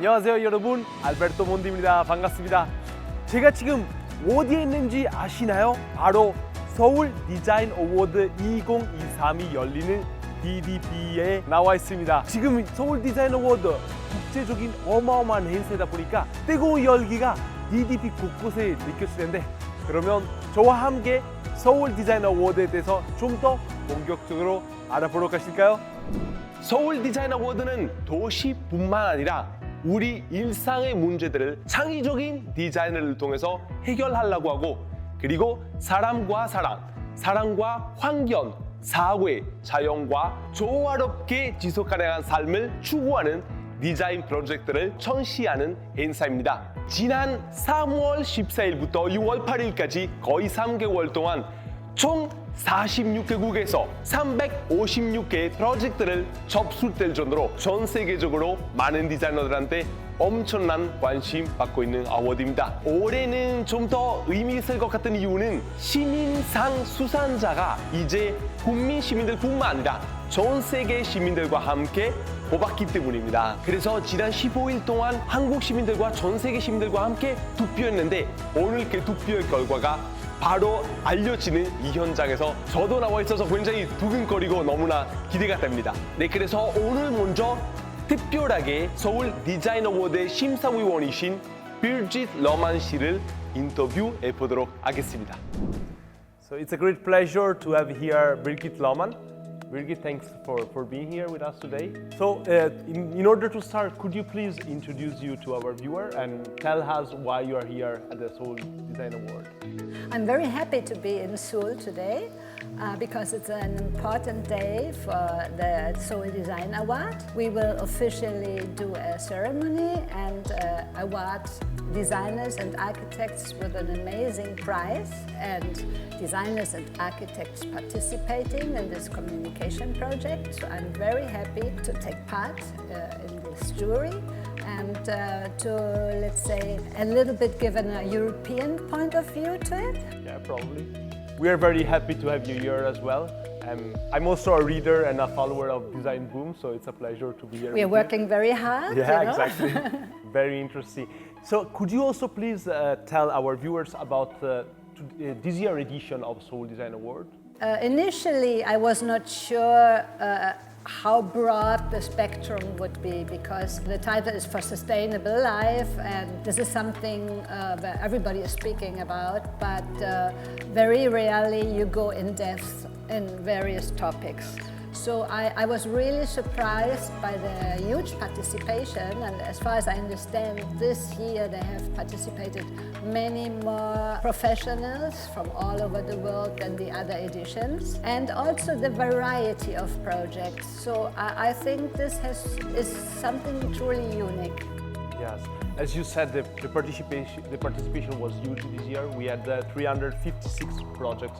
안녕하세요 여러분, 알베르토 몬디입니다. 반갑습니다. 제가 지금 어디에 있는지 아시나요? 바로 서울 디자인 어워드 2023이 열리는 DDP에 나와 있습니다. 지금 서울 디자인 어워드 국제적인 어마어마한 행사다 보니까 뜨거운 열기가 DDP 곳곳에 느껴지는데, 그러면 저와 함께 서울 디자인 어워드에 대해서 좀 더 본격적으로 알아보러 가실까요? 서울 디자인 어워드는 도시뿐만 아니라 우리 일상의 문제들을 창의적인 디자인을 통해서 해결하려고 하고, 그리고 사람과 사람, 사람과 환경, 사회, 자연과 조화롭게 지속가능한 삶을 추구하는 디자인 프로젝트를 전시하는 행사입니다. 지난 3월 14일부터 6월 8일까지 거의 3개월 동안 총 46개국에서 356개의 프로젝트를 접수될 정도로 전 세계적으로 많은 디자이너들한테 엄청난 관심 받고 있는 어워드입니다. 올해는 좀 더 의미 있을 것 같은 이유는 시민상 수상자가 이제 국민 시민들뿐만 아니라 전 세계 시민들과 함께 뽑았기 때문입니다. 그래서 지난 15일 동안 한국 시민들과 전 세계 시민들과 함께 투표했는데, 오늘 그 투표의 결과가 바로 알려지는 이 현장에서 저도 나와 있어서 굉장히 두근거리고 너무나 기대가 됩니다. 네, 그래서 오늘 먼저 특별하게 서울 디자인 어워드의 심사위원이신 로만 씨를 인터뷰해 보도록 하겠습니다. So it's a great pleasure to have here Birgit Loman. Birgit, thanks for being here with us today. So, in order to start, could you please introduce you to our viewer and tell us why you are here at the Seoul Design Award? I'm very happy to be in Seoul today because it's an important day for the Seoul Design Award. We will officially do a ceremony and award designers and architects with an amazing prize, and designers and architects participating in this communication project. So I'm very happy to take part in this jury and to, let's say, a little bit given a European point of view to it. Yeah, probably. We are very happy to have you here as well. I'm also a reader and a follower of Design Boom, so it's a pleasure to be here. We are working very hard. Yeah, you know? exactly. Very interesting. So could you also please tell our viewers about this year's edition of Seoul Design Award? Initially, I was not sure how broad the spectrum would be, because the title is for sustainable life, and this is something that everybody is speaking about, but very rarely you go in depth in various topics. So I was really surprised by the huge participation, and as far as I understand, this year they have participated many more professionals from all over the world than the other editions, and also the variety of projects. So I think this is something truly unique. Yes, as you said, the participation was huge this year. We had 356 projects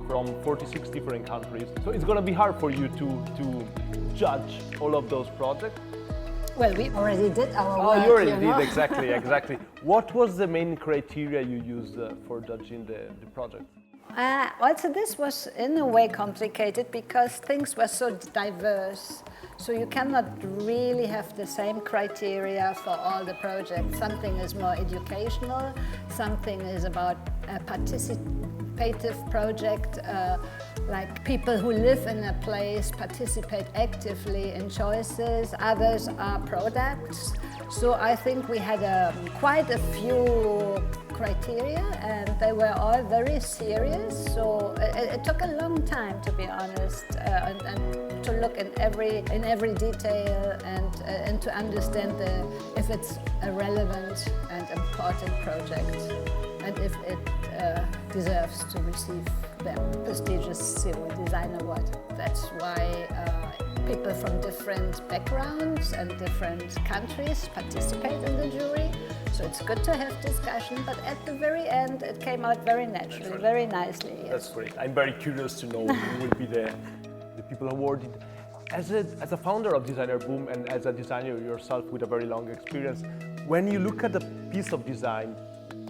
from 46 different countries. So it's going to be hard for you to judge all of those projects. Well, we already did our work. Oh, you already know? did, exactly. What was the main criteria you used for judging the project? Also, this was in a way complicated because things were so diverse. So you cannot really have the same criteria for all the projects. Something is more educational, something is about a participative project, like people who live in a place participate actively in choices. Others are products. So I think we had quite a few criteria, and they were all very serious. So it took a long time, to be honest, and to look in every detail and to understand if it's a relevant and important project, and if it deserves to receive the prestigious Seoul Design Award. That's why people from different backgrounds and different countries participate in the jury. So it's good to have discussion, but at the very end it came out very naturally, very nicely. Yes. That's great. I'm very curious to know who will be the people awarded. As a founder of Designer Boom and as a designer yourself with a very long experience, when you look at a piece of design,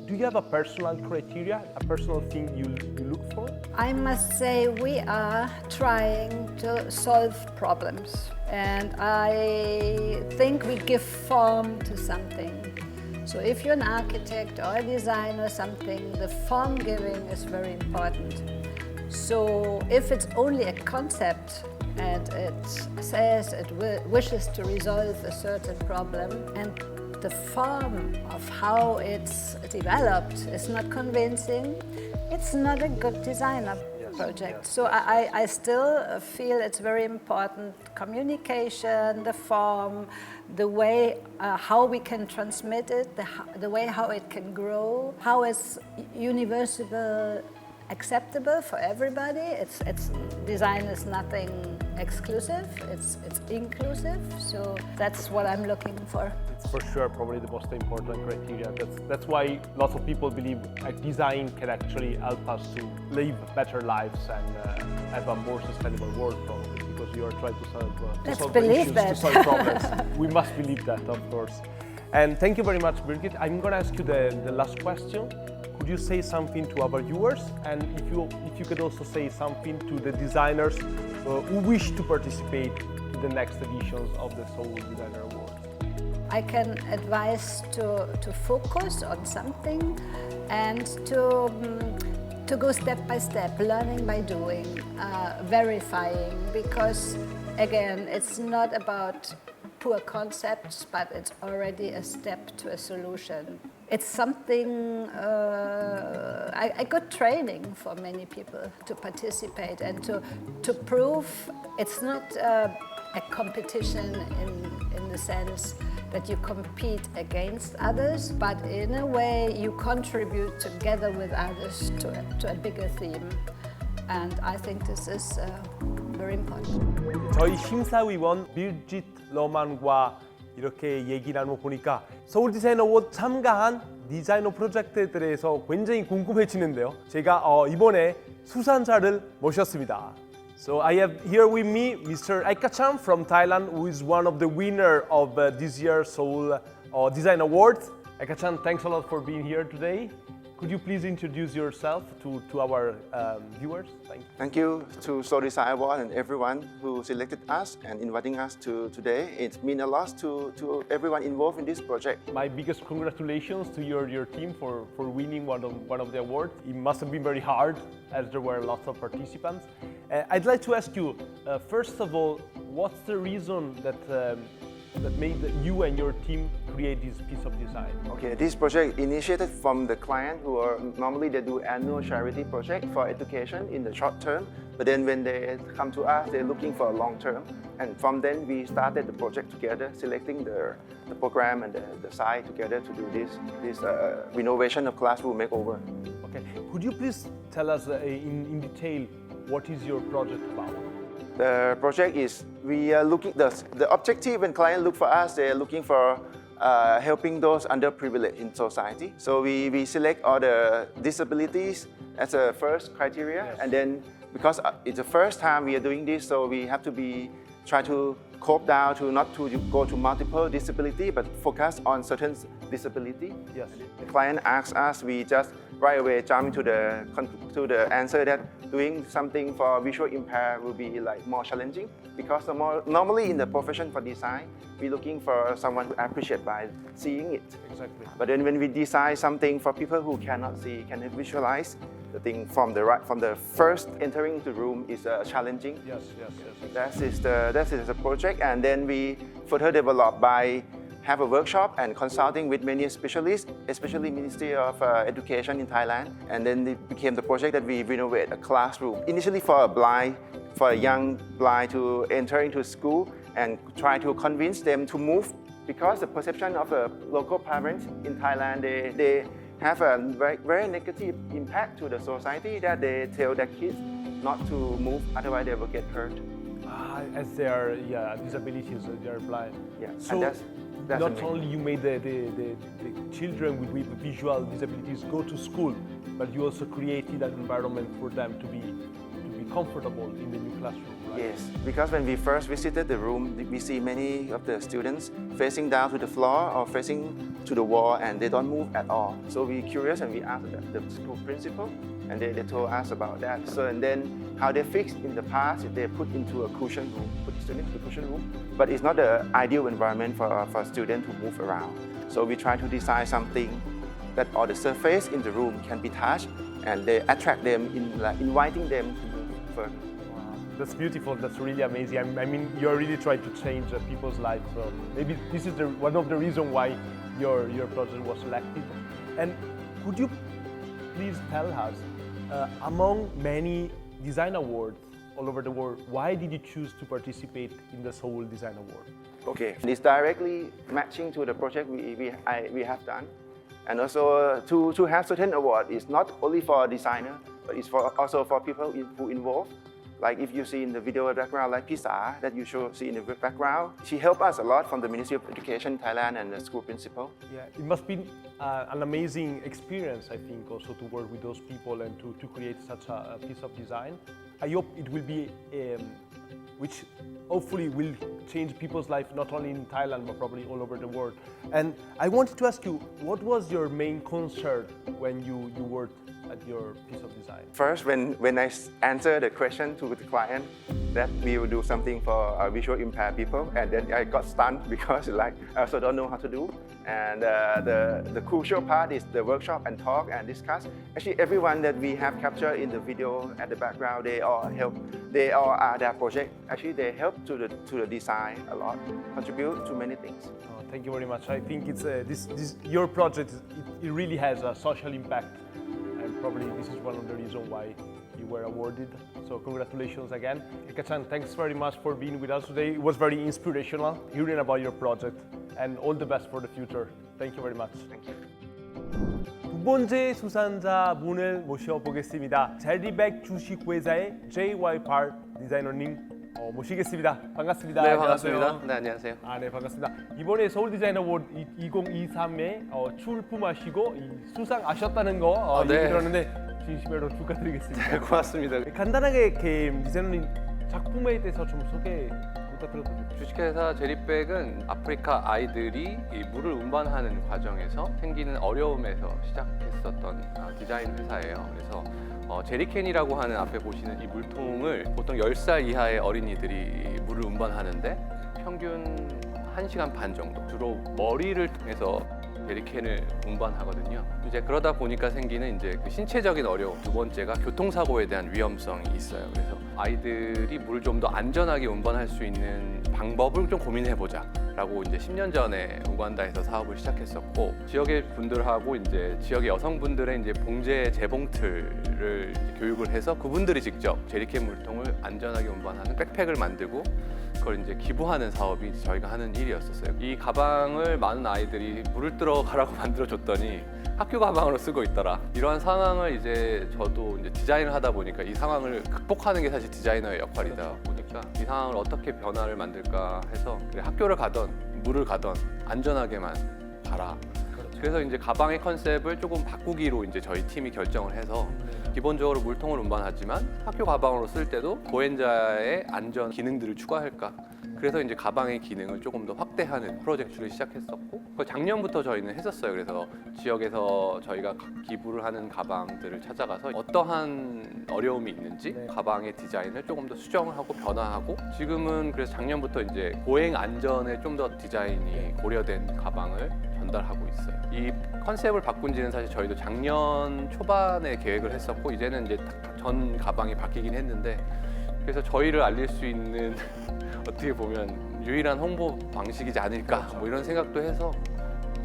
do you have a personal criteria, a personal thing you look for? I must say we are trying to solve problems. And I think we give form to something. So if you're an architect or a designer or something, the form giving is very important. So if it's only a concept and it says it wishes to resolve a certain problem, and the form of how it's developed is not convincing, it's not a good designer project. So I still feel it's very important, communication, the form, the way how we can transmit it, the way how it can grow, how it's universal, acceptable for everybody. It's design is nothing exclusive, it's inclusive. So that's what I'm looking for. It's for sure probably the most important criteria. That's why lots of people believe design can actually help us to live better lives and have a more sustainable world, probably, because you are trying to solve issues, to solve problems. We must believe that, of course. And thank you very much, Birgit. I'm going to ask you the last question. Could you say something to our viewers, and if you could also say something to the designers who wish to participate in the next editions of the Seoul Designer Awards? I can advise to focus on something and to go step by step, learning by doing, verifying, because again, it's not about poor concepts, but it's already a step to a solution. It's something, I got training for many people to participate and to prove it's not a competition in the sense that you compete against others, but in a way you contribute together with others to a bigger theme. And I think this is very important. 저희 심사위원 빌짓 로만과 이렇게 얘기 나눠보니까 서울 디자인 어워드 참가한 디자이너 프로젝트들에서 굉장히 궁금해지는데요. 제가 이번에 수상자를 모셨습니다. So I have here with me Mr. Aika-chan from Thailand, who is one of the winners of this year's Seoul Design Awards. Aika-chan, thanks a lot for being here today. Could you please introduce yourself to our viewers? Thank you to Seoul Design Award and everyone who selected us and inviting us to today. It means a lot to everyone involved in this project. My biggest congratulations to your team for winning one of the awards. It must have been very hard, as there were lots of participants. I'd like to ask you, first of all, what's the reason that made you and your team create this piece of design? Okay, this project initiated from the client who are normally they do annual charity project for education in the short term, but then when they come to us, they're looking for a long term. And from then we started the project together, selecting the program and the site together to do this renovation of classroom makeover. Okay, could you please tell us in detail what is your project about? The project is, we are looking, the objective when clients look for us, they are looking for helping those underprivileged in society. So we select all the disabilities as a first criteria. Yes. And then because it's the first time we are doing this, so we have to try to cope down to not to go to multiple disability, but focus on certain disability. Yes. The client asks us, we just right away jump to the answer that doing something for visual impaired will be like more challenging, because normally in the profession for design, we're looking for someone who appreciates by seeing it. Exactly. But then when we design something for people who cannot see, can visualize, the thing from the first entering the room is challenging. Yes. That is the project, and then we further develop by have a workshop and consulting with many specialists, especially Ministry of Education in Thailand. And then it became the project that we renovate a classroom. Initially for a young blind to enter into school and try to convince them to move, because the perception of the local parents in Thailand, they have a very negative impact to the society, that they tell their kids not to move, otherwise they will get hurt. As they are disabilities, they are blind. Yeah. So and that's not only you made the children with visual disabilities go to school, but you also created an environment for them to be comfortable in the new classroom. Right? Yes, because when we first visited the room, we see many of the students facing down to the floor or facing to the wall and they don't move at all. So we curious and we asked the school principal and they told us about that. So and then how they fixed in the past, they put into a cushion room, put students in the cushion room. But it's not the ideal environment for students to move around. So we try to design something that all the surface in the room can be touched and they attract them in like inviting them to move further. That's beautiful. That's really amazing. I mean, you're really trying to change people's lives. So maybe this is one of the reasons why your project was selected. And could you please tell us, among many design awards all over the world, why did you choose to participate in the Seoul Design Award? Okay, it's directly matching to the project we have done. And also to have certain award is not only for a designer, but it's also for people who involved. Like if you see in the video background, like Pisa that you should see in the background, she helped us a lot from the Ministry of Education, Thailand, and the school principal. Yeah, it must be an amazing experience, I think, also to work with those people and to create such a piece of design. I hope it will be, which hopefully will change people's life not only in Thailand but probably all over the world. And I wanted to ask you, what was your main concern when you worked at your piece of design? First, when I answered the question to the client that we will do something for visual impaired people, and then I got stunned because like I also don't know how to do. And the crucial part is the workshop and talk and discuss. Actually, everyone that we have captured in the video at the background, they all help. They all are their project. Actually, they help to the design a lot, contribute to many things. Oh, thank you very much. I think it's your project. It really has a social impact. And probably this is one of the reasons why you were awarded. So congratulations again. Eka-chan, thanks very much for being with us today. It was very inspirational hearing about your project and all the best for the future. Thank you very much. Thank you. 두 번째 수상자분을 모셔보겠습니다. 제리백 주식회사의 JY8 디자이너님 모시겠습니다. 반갑습니다. 네, 반갑습니다. 네, 안녕하세요. 네, 반갑습니다. 이번에 서울 디자인 어워드 2023에 출품하시고 수상하셨다는 거 네. 얘기 들었는데 진심으로 축하드리겠습니다. 네, 고맙습니다. 간단하게 디자이너님 작품에 대해서 좀 소개 부탁드려도 될까요? 주식회사 제리백은 아프리카 아이들이 이 물을 운반하는 과정에서 생기는 어려움에서 시작했었던 디자인 회사예요. 그래서 제리캔이라고 하는 앞에 보시는 이 물통을 보통 10살 이하의 어린이들이 물을 운반하는데 평균 1시간 반 정도 주로 머리를 통해서 제리캔을 운반하거든요. 이제 그러다 보니까 생기는 이제 그 신체적인 어려움, 두 번째가 교통사고에 대한 위험성이 있어요. 그래서 아이들이 물을 좀 더 안전하게 운반할 수 있는 방법을 좀 고민해보자 라고 이제 10년 전에 우간다에서 사업을 시작했었고, 지역의 분들하고 이제 지역의 여성분들의 이제 봉제 재봉틀을 이제 교육을 해서 그분들이 직접 제리캔 물통을 안전하게 운반하는 백팩을 만들고 그걸 이제 기부하는 사업이 저희가 하는 일이었었어요. 이 가방을 많은 아이들이 물을 들어가라고 만들어줬더니 학교 가방으로 쓰고 있더라. 이러한 상황을 이제 저도 이제 디자인을 하다 보니까 이 상황을 극복하는 게 사실 디자이너의 역할이다 보니까 이 상황을 어떻게 변화를 만들까 해서 그래, 학교를 가던 물을 가던 안전하게만 가라. 그래서 이제 가방의 컨셉을 조금 바꾸기로 이제 저희 팀이 결정을 해서 기본적으로 물통을 운반하지만 학교 가방으로 쓸 때도 보행자의 안전 기능들을 추가할까. 그래서 이제 가방의 기능을 조금 더 확대하는 프로젝트를 시작했었고, 그걸 작년부터 저희는 했었어요. 그래서 지역에서 저희가 기부를 하는 가방들을 찾아가서 어떠한 어려움이 있는지 가방의 디자인을 조금 더 수정을 하고 변화하고, 지금은 그래서 작년부터 이제 보행 안전에 좀 더 디자인이 고려된 가방을 전달하고 있어요. 이 컨셉을 바꾼 지는 사실 저희도 작년 초반에 계획을 했었고, 이제는 이제 전 가방이 바뀌긴 했는데, 그래서 저희를 알릴 수 있는 어떻게 보면 유일한 홍보 방식이지 않을까 뭐 이런 생각도 해서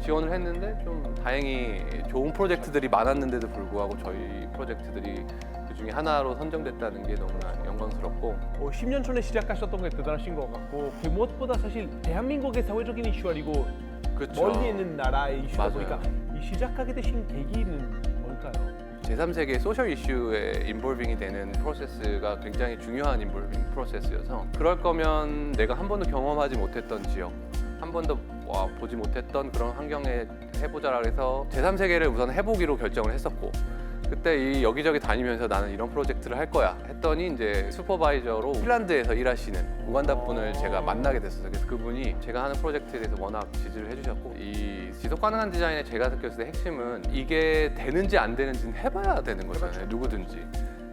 지원을 했는데, 좀 다행히 좋은 프로젝트들이 많았는데도 불구하고 저희 프로젝트들이 그 중에 하나로 선정됐다는 게 너무나 영광스럽고, 10년 전에 시작하셨던 게 대단하신 것 같고, 그 무엇보다 사실 대한민국의 사회적인 이슈 아니고 그렇죠. 멀리 있는 나라의 이슈다 맞아요. 보니까 이 시작하게 되신 계기는 뭘까요? 제3세계 소셜 이슈에 인볼빙이 되는 프로세스가 굉장히 중요한 인볼빙 프로세스여서, 그럴 거면 내가 한 번도 경험하지 못했던 지역, 한 번도 보지 못했던 그런 환경에 해보자라 해서 제3세계를 우선 해보기로 결정을 했었고, 그때 이 여기저기 다니면서 나는 이런 프로젝트를 할 거야 했더니 이제 슈퍼바이저로 핀란드에서 일하시는 우간다 분을 제가 만나게 됐었어요. 그래서 그분이 제가 하는 프로젝트에 대해서 워낙 지지를 해주셨고, 이 지속 가능한 디자인의 제가 느꼈을 때 핵심은 이게 되는지 안 되는지는 해봐야 되는 거잖아요. 누구든지.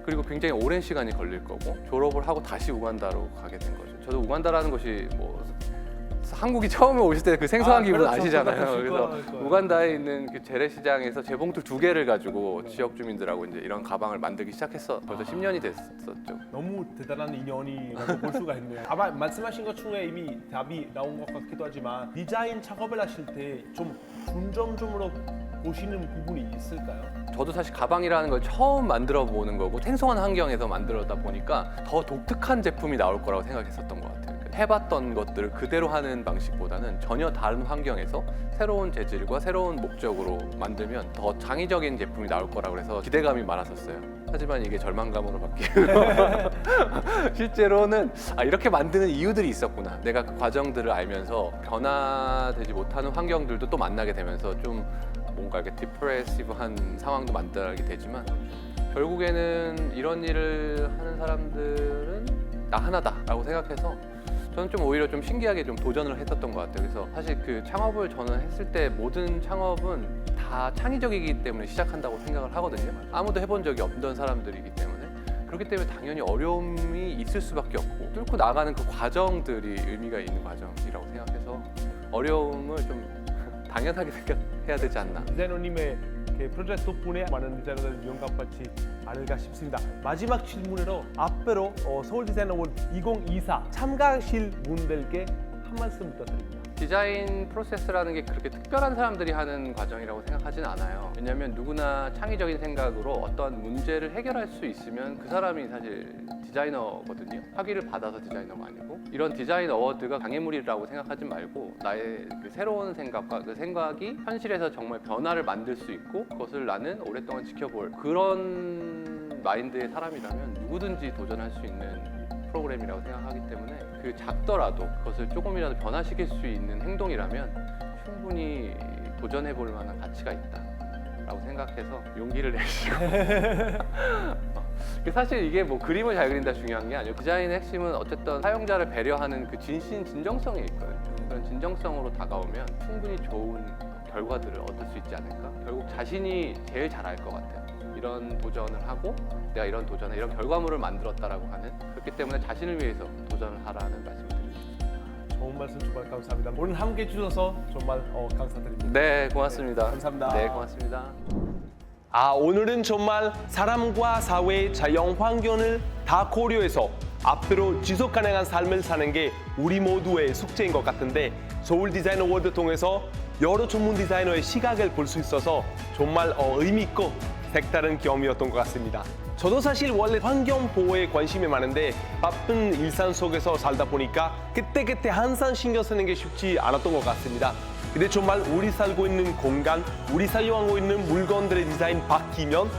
그리고 굉장히 오랜 시간이 걸릴 거고, 졸업을 하고 다시 우간다로 가게 된 거죠. 저도 우간다라는 곳이 뭐 한국이 처음에 오실 때 그 생소한 기분 그렇죠. 아시잖아요. 그래서 그거니까요. 우간다에 있는 그 재래시장에서 재봉틀 2개를 가지고 지역 주민들하고 이제 이런 가방을 만들기 시작했어. 벌써 10년이 됐었죠. 너무 대단한 인연이라고 볼 수가 있네요. 아마 말씀하신 것 중에 이미 답이 나온 것 같기도 하지만 디자인 작업을 하실 때 좀 중점적으로 보시는 부분이 있을까요? 저도 사실 가방이라는 걸 처음 만들어 보는 거고 생소한 환경에서 만들었다 보니까 더 독특한 제품이 나올 거라고 생각했었던 것 같아요. 해봤던 것들을 그대로 하는 방식보다는 전혀 다른 환경에서 새로운 재질과 새로운 목적으로 만들면 더 창의적인 제품이 나올 거라고 해서 기대감이 많았었어요. 하지만 이게 절망감으로 바뀌고 실제로는 이렇게 만드는 이유들이 있었구나. 내가 그 과정들을 알면서 변화되지 못하는 환경들도 또 만나게 되면서 좀 뭔가 이렇게 디프레시브한 상황도 만들게 되지만, 결국에는 이런 일을 하는 사람들은 나 하나다라고 생각해서 저는 좀 오히려 좀 신기하게 좀 도전을 했었던 것 같아요. 그래서 사실 그 창업을 저는 했을 때 모든 창업은 다 창의적이기 때문에 시작한다고 생각을 하거든요. 아무도 해본 적이 없던 사람들이기 때문에. 그렇기 때문에 당연히 어려움이 있을 수밖에 없고, 뚫고 나가는 그 과정들이 의미가 있는 과정이라고 생각해서 어려움을 좀 당연하게 생각해야 되지 않나. 디자이너님의 그 프로젝트 덕분에 많은 디자이너들 영감받지 않을까 싶습니다. 마지막 질문으로 앞으로 서울 디자인어워드 2024 참가하실 분들께 한 말씀 부탁드립니다. 디자인 프로세스라는 게 그렇게 특별한 사람들이 하는 과정이라고 생각하진 않아요. 왜냐하면 누구나 창의적인 생각으로 어떤 문제를 해결할 수 있으면 그 사람이 사실 디자이너거든요. 학위를 받아서 디자이너가 아니고, 이런 디자인 어워드가 장애물이라고 생각하지 말고 나의 그 새로운 생각과 그 생각이 현실에서 정말 변화를 만들 수 있고 그것을 나는 오랫동안 지켜볼 그런 마인드의 사람이라면 누구든지 도전할 수 있는 프로그램이라고 생각하기 때문에, 그 작더라도 그것을 조금이라도 변화시킬 수 있는 행동이라면 충분히 도전해볼 만한 가치가 있다라고 생각해서 용기를 내시고 사실 이게 뭐 그림을 잘 그린다 중요한 게 아니에요. 디자인의 핵심은 어쨌든 사용자를 배려하는 그 진정성에 있거든요. 그런 진정성으로 다가오면 충분히 좋은 결과들을 얻을 수 있지 않을까? 결국 자신이 제일 잘 알 것 같아요. 이런 도전을 하고 내가 이런 도전에 이런 결과물을 만들었다라고 하는, 그렇기 때문에 자신을 위해서 도전을 하라는 말씀을 드립니다. 좋은 말씀 정말 감사합니다. 오늘 함께 해주셔서 정말 감사드립니다. 네, 고맙습니다. 감사합니다. 네, 고맙습니다. 오늘은 정말 사람과 사회, 자연 환경을 다 고려해서 앞으로 지속 가능한 삶을 사는 게 우리 모두의 숙제인 것 같은데, 서울 디자인 어워드 통해서 여러 전문 디자이너의 시각을 볼 수 있어서 정말 의미 있고 색다른 경험이었던 것 같습니다. 저도 사실 원래 환경 보호에 관심이 많은데 바쁜 일상 속에서 살다 보니까 그때그때 항상 신경 쓰는 게 쉽지 않았던 것 같습니다. 근데 정말 우리 살고 있는 공간, 우리 사용하고 있는 물건들의 디자인 바뀌면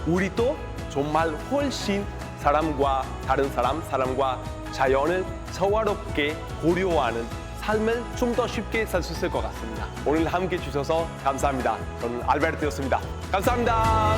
우리도 정말 훨씬 사람과 다른 사람, 사람과 자연을 조화롭게 고려하는 삶을 좀 더 쉽게 살 수 있을 것 같습니다. 오늘 함께 해주셔서 감사합니다. 저는 알베르토였습니다. 감사합니다.